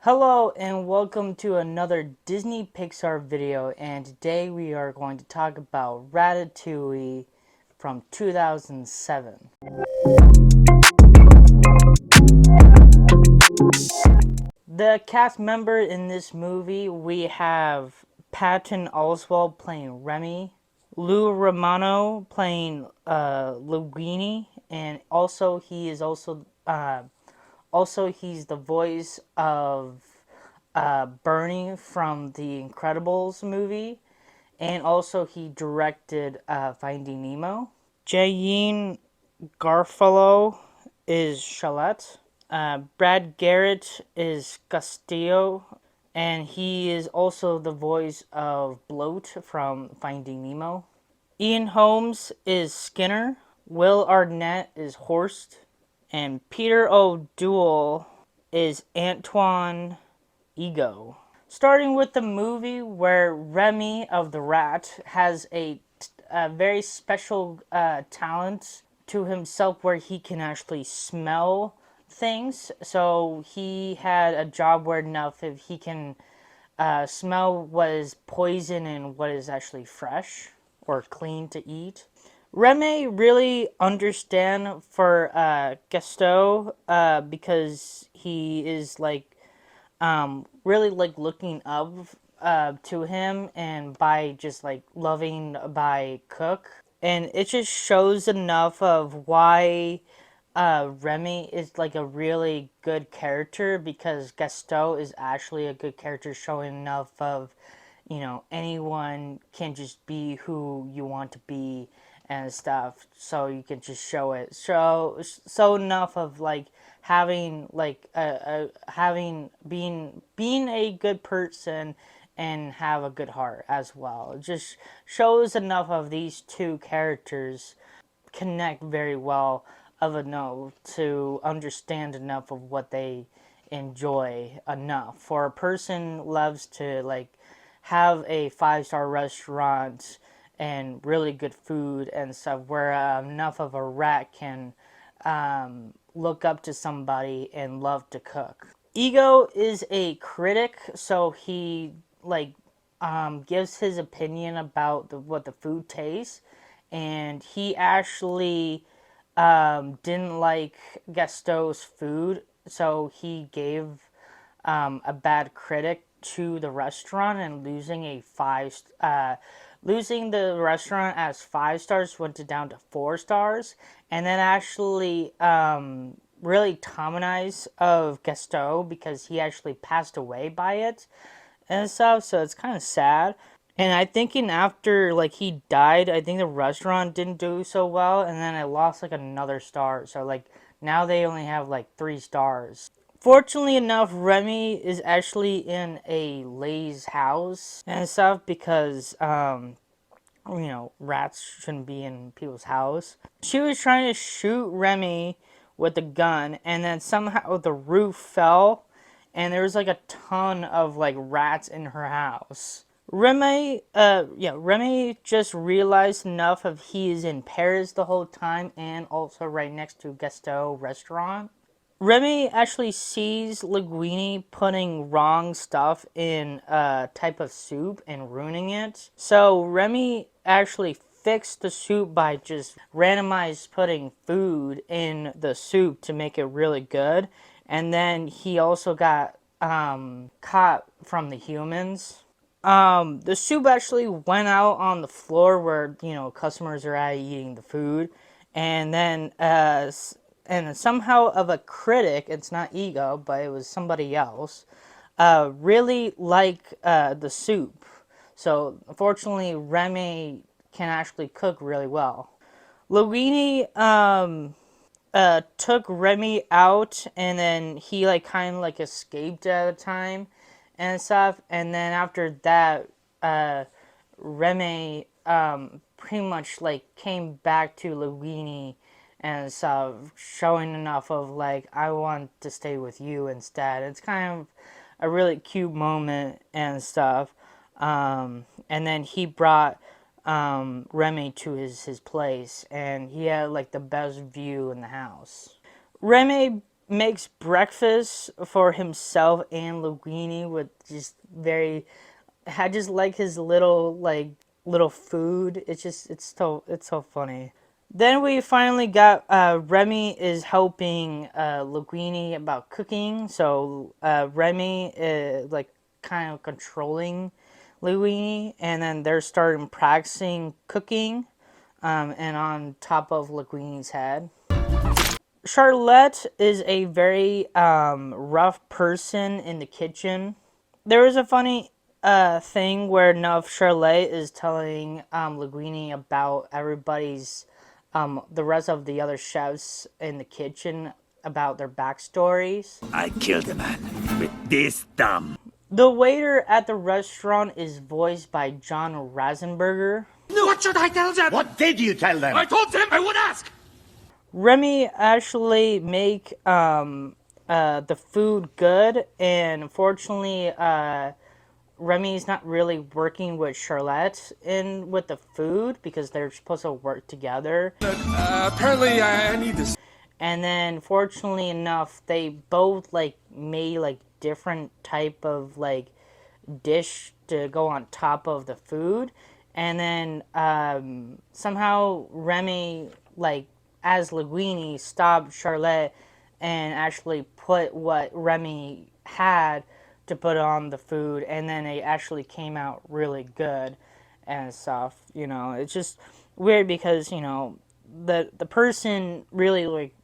Hello and welcome to another Disney Pixar video, and today we are going to talk about Ratatouille from 2007. The cast member in this movie, we have Patton Oswalt playing Remy, Lou Romano playing Linguini, and also he's the voice of Bernie from the Incredibles movie, and also he directed Finding Nemo. Jayne Garofalo is Charlotte. Brad Garrett is Castillo, and he is also the voice of Bloat from Finding Nemo. Ian Holmes is Skinner. Will Arnett is Horst. And Peter O'Toole is Antoine Ego. Starting with the movie where Remy of the Rat has a very special talent to himself where he can actually smell things. So he had a job where enough if he can smell what is poison and what is actually fresh or clean to eat. Remy really understand for Gaston because he is really like looking up to him and by just like loving by Cook. And it just shows enough of why Remy is like a really good character because Gaston is actually a good character, showing enough of, anyone can just be who you want to be and stuff. So you can just show it. So enough of like having like having being a good person and have a good heart as well. It just shows enough of these two characters connect very well of enough to understand enough of what they enjoy enough for a person loves to like have a five-star restaurant and really good food and stuff where enough of a rat can look up to somebody and love to cook. Ego is a critic, so he like gives his opinion about what the food tastes, and he actually didn't like Gaston's food, so he gave a bad critic to the restaurant, and losing the restaurant as 5 stars went it down to 4 stars, and then actually really traumatized of Gaston because he actually passed away by it and stuff. So it's kind of sad. And I thinking after like he died, I think the restaurant didn't do so well, and then I lost like another star. So like now they only have like 3 stars. Fortunately enough, Remy is actually in a Lay's house and stuff because rats shouldn't be in people's house. She was trying to shoot Remy with a gun, and then somehow the roof fell, and there was like a ton of like rats in her house. Remy just realized enough of he is in Paris the whole time and also right next to Gaston restaurant. Remy actually sees Linguini putting wrong stuff in a type of soup and ruining it. So Remy actually fixed the soup by just randomized putting food in the soup to make it really good. And then he also got caught from the humans. The soup actually went out on the floor where customers are at eating the food, and then somehow of a critic, it's not Ego, but it was somebody else, really like the soup. So unfortunately, Remy can actually cook really well. Luini took Remy out, and then he like kind of like escaped at a time and stuff. And then after that, Remy pretty much like came back to Luini and stuff, showing enough of like I want to stay with you instead. It's kind of a really cute moment and stuff. And then he brought Remy to his place, and he had like the best view in the house. Remy makes breakfast for himself and Linguini with just very. I just like his little food. It's so funny. Then we finally got Remy is helping Linguini about cooking. So Remy is like kind of controlling Linguini, and then they're starting practicing cooking, and on top of Linguini's head. Charlotte is a very rough person in the kitchen. There was a funny thing where Nuff Charlotte is telling Linguini about everybody's, the rest of the other chefs in the kitchen about their backstories. I killed a man with this thumb. The waiter at the restaurant is voiced by John Rasenberger. What should I tell them? What did you tell them? I told them I would ask. Remy actually make the food good, and unfortunately, Remy's not really working with Charlotte in with the food because they're supposed to work together. Apparently, I need this. And then, fortunately enough, they both like made like different type of like dish to go on top of the food, and then somehow Remy like as Linguini stopped Charlotte and actually put what Remy had to put on the food, and then it actually came out really good and stuff. It's just weird because the person really like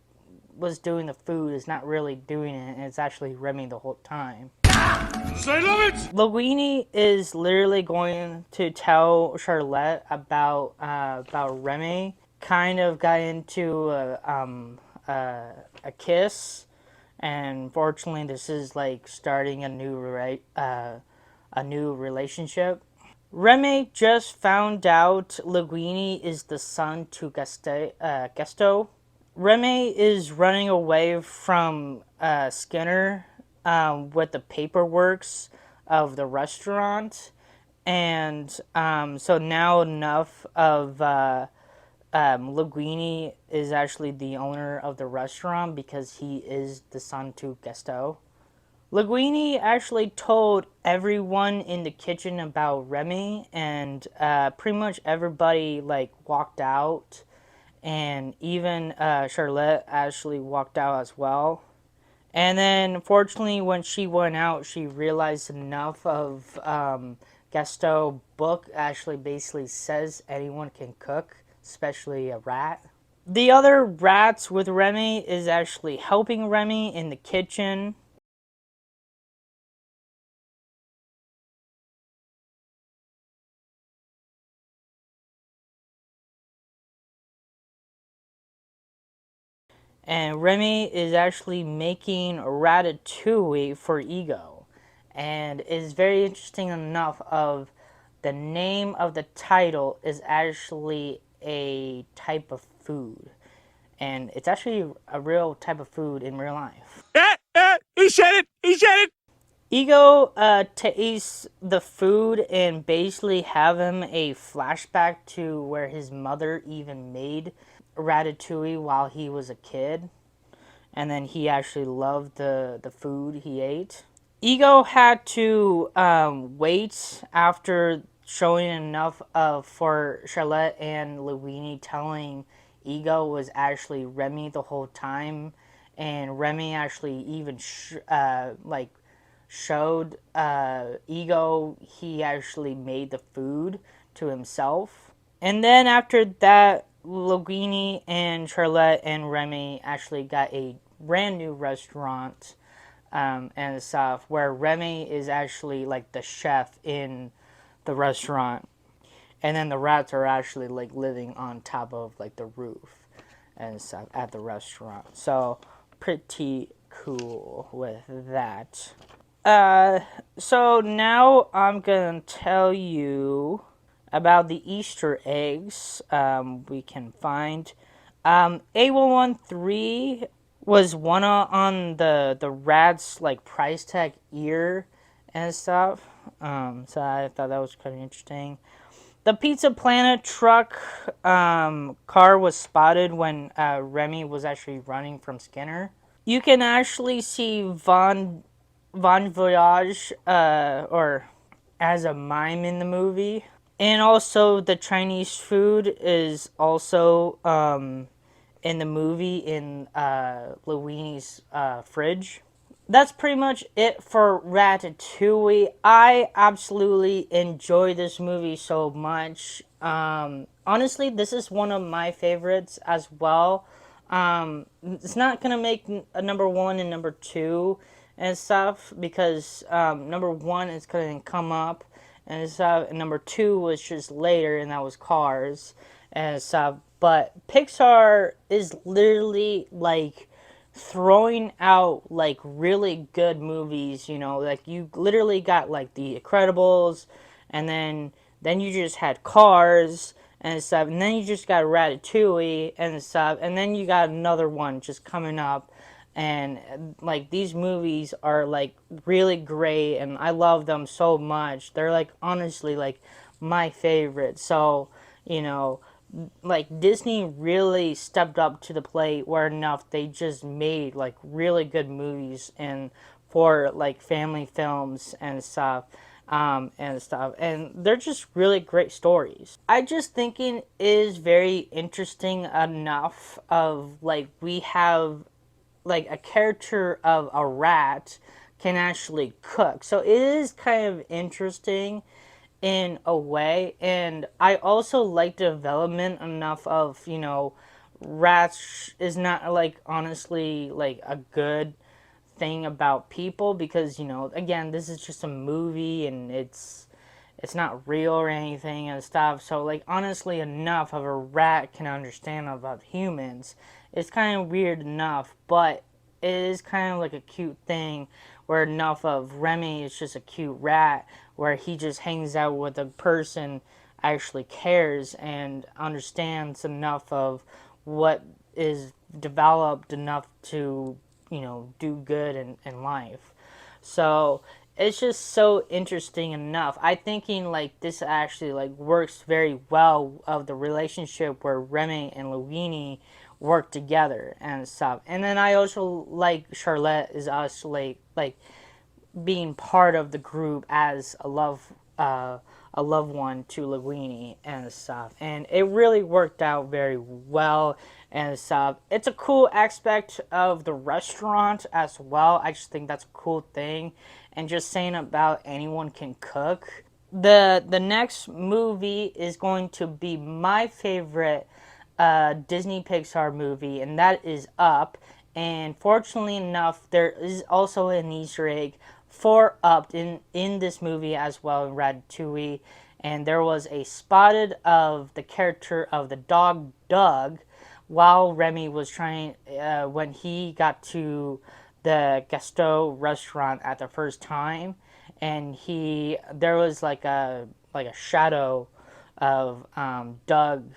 was doing the food is not really doing it, and it's actually Remy the whole time. I love it. Linguini is literally going to tell Charlotte about Remy. Kind of got into a kiss, and fortunately, this is like starting a new relationship. Remy just found out Linguini is the son to Gesto. Remy is running away from Skinner with the paperworks of the restaurant, and so now enough of Linguini is actually the owner of the restaurant because he is the son to Gesto. Linguini actually told everyone in the kitchen about Remy, and pretty much everybody like walked out, and even Charlotte actually walked out as well. And then, fortunately, when she went out, she realized enough of Gesto book actually basically says anyone can cook, especially a rat. The other rats with Remy is actually helping Remy in the kitchen. And Remy is actually making Ratatouille for Ego. And it's very interesting enough of the name of the title is actually a type of food. And it's actually a real type of food in real life. He said it! He said it! Ego tastes the food and basically have him a flashback to where his mother even made Ratatouille while he was a kid, and then he actually loved the food he ate. Ego had to wait after showing enough for Charlotte and Linguini telling Ego was actually Remy the whole time, and Remy actually even showed Ego he actually made the food to himself. And then after that, Linguini and Charlotte and Remy actually got a brand new restaurant and stuff where Remy is actually like the chef in the restaurant, and then the rats are actually like living on top of like the roof and stuff at the restaurant. So pretty cool with that. So now I'm gonna tell you about the Easter eggs we can find. A113 was one on the rat's like price tag ear and stuff. So I thought that was kind of interesting. The Pizza Planet truck car was spotted when Remy was actually running from Skinner. You can actually see Von Voyage, or as a mime in the movie. And also, the Chinese food is also in the movie in Luini's fridge. That's pretty much it for Ratatouille. I absolutely enjoy this movie so much. Honestly, this is one of my favorites as well. It's not gonna make a number one and number two and stuff because number one is gonna come up and stuff, and number two was just later, and that was Cars and stuff. But Pixar is literally like throwing out like really good movies, you know, like you literally got like The Incredibles, and then you just had Cars and stuff, and then you just got Ratatouille and stuff, and then you got another one just coming up. And like these movies are like really great, and I love them so much. They're like honestly like my favorite. So, you know, like Disney really stepped up to the plate where enough they just made like really good movies and for like family films and stuff, and they're just really great stories. I just thinking is very interesting enough of like we have like a character of a rat can actually cook, so it is kind of interesting in a way. And I also like development enough of, you know, rats is not like honestly like a good thing about people because, you know, again, this is just a movie and it's not real or anything and stuff. So like honestly enough of a rat can understand about humans. It's kind of weird enough, but it is kind of like a cute thing where enough of Remy is just a cute rat where he just hangs out with a person actually cares and understands enough of what is developed enough to, you know, do good in life. So it's just so interesting enough. I thinking like this actually like works very well of the relationship where Remy and Luini work together and stuff. And then I also like Charlotte is also like being part of the group as a loved one to Linguini and stuff, and it really worked out very well and stuff. It's a cool aspect of the restaurant as well. I just think that's a cool thing, and just saying about anyone can cook. The next movie is going to be my favorite Disney Pixar movie, and that is Up. And fortunately enough, there is also an Easter egg for Up in this movie as well in Ratatouille. And there was a spotted of the character of the dog Doug while Remy was trying when he got to the Gaston restaurant at the first time, and he there was like a shadow of Doug,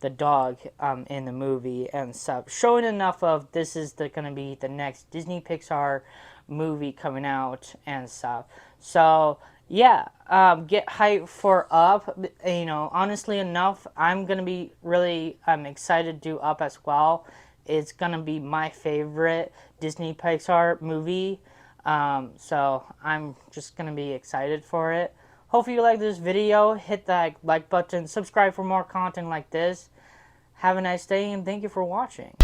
the dog, in the movie and stuff, showing enough of this is going to be the next Disney Pixar movie coming out and stuff. So yeah, get hyped for Up. You know, honestly enough, I'm gonna be really excited to do Up as well. It's gonna be my favorite Disney Pixar movie. So I'm just gonna be excited for it. Hopefully you like this video. Hit that like button, subscribe for more content like this. Have a nice day, and thank you for watching.